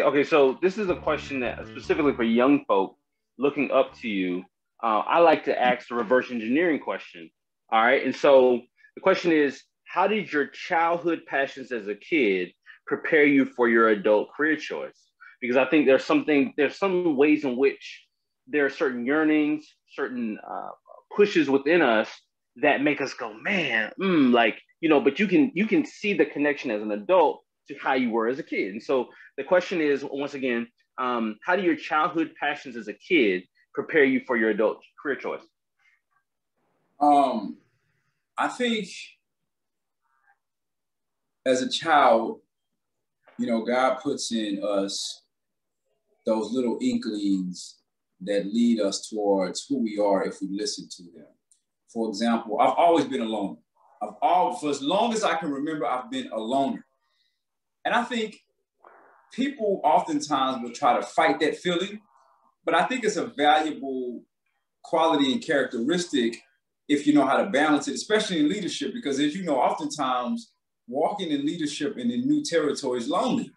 Okay, so this is a question that specifically for young folk looking up to you. I like to ask the reverse engineering question. All right, and so the question is, how did your childhood passions as a kid prepare you for your adult career choice? Because I think there's some ways in which there are certain yearnings, certain pushes within us that make us go, man, like but you can see the connection as an adult to how you were as a kid. And so the question is, once again, how do your childhood passions as a kid prepare you for your adult career choice? I think as a child, God puts in us those little inklings that lead us towards who we are if we listen to them. For example, I've always been alone. For as long as I can remember, I've been a loner. And I think people oftentimes will try to fight that feeling, but I think it's a valuable quality and characteristic if you know how to balance it, especially in leadership, because as you know, oftentimes walking in leadership and in new territory is lonely.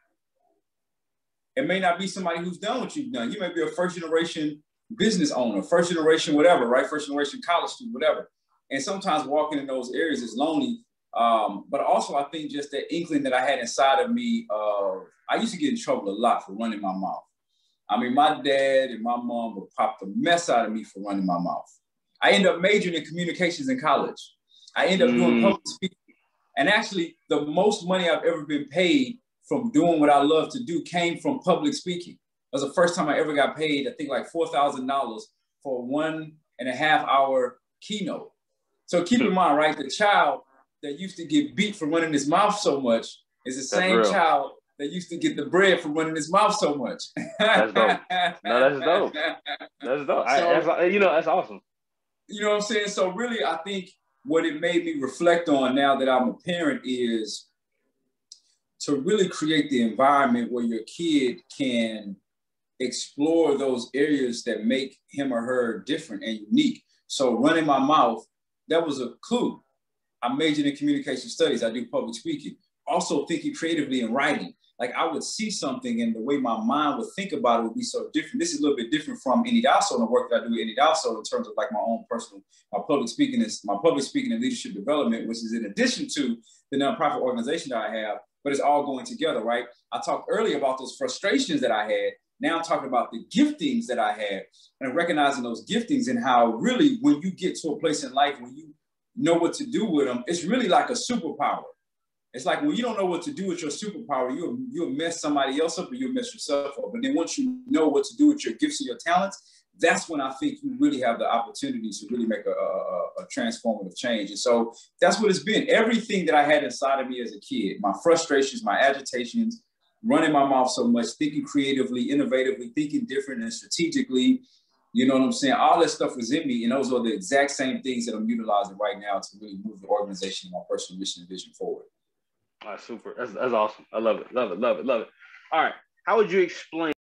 It may not be somebody who's done what you've done. You may be a first generation business owner, first generation whatever, right? First generation college student, whatever. And sometimes walking in those areas is lonely. But also I think just that inkling that I had inside of me, I used to get in trouble a lot for running my mouth. I mean, my dad and my mom would pop the mess out of me for running my mouth. I ended up majoring in communications in college. I ended up doing public speaking. And actually, the most money I've ever been paid from doing what I love to do came from public speaking. It was the first time I ever got paid, I think like $4,000 for a 1.5 hour keynote. So keep in mind, right, the child that used to get beat for running his mouth so much is the same child that used to get the bread for running his mouth so much. That's dope. No, that's dope. That's dope. That's awesome. You know what I'm saying? So really, I think what it made me reflect on now that I'm a parent is to really create the environment where your kid can explore those areas that make him or her different and unique. So running my mouth, that was a clue. I majored in communication studies. I do public speaking. Also thinking creatively and writing. Like I would see something and the way my mind would think about it would be so different. This is a little bit different from Anidaso and the work that I do at Anidaso in terms of like my own personal, my public speaking and leadership development, which is in addition to the nonprofit organization that I have, but it's all going together, right? I talked earlier about those frustrations that I had. Now I'm talking about the giftings that I had and recognizing those giftings and how really when you get to a place in life when you know what to do with them, it's really like a superpower. It's like when you don't know what to do with your superpower, you'll mess somebody else up or you'll mess yourself up. But then once you know what to do with your gifts and your talents, that's when I think you really have the opportunity to really make a transformative change. And so that's what it's been. Everything that I had inside of me as a kid, my frustrations, my agitations, running my mouth so much, thinking creatively, innovatively, thinking different and strategically, you know what I'm saying? All that stuff was in me. And those are the exact same things that I'm utilizing right now to really move the organization and my personal mission and vision forward. All right, super. That's awesome. I love it. Love it. Love it. Love it. All right. How would you explain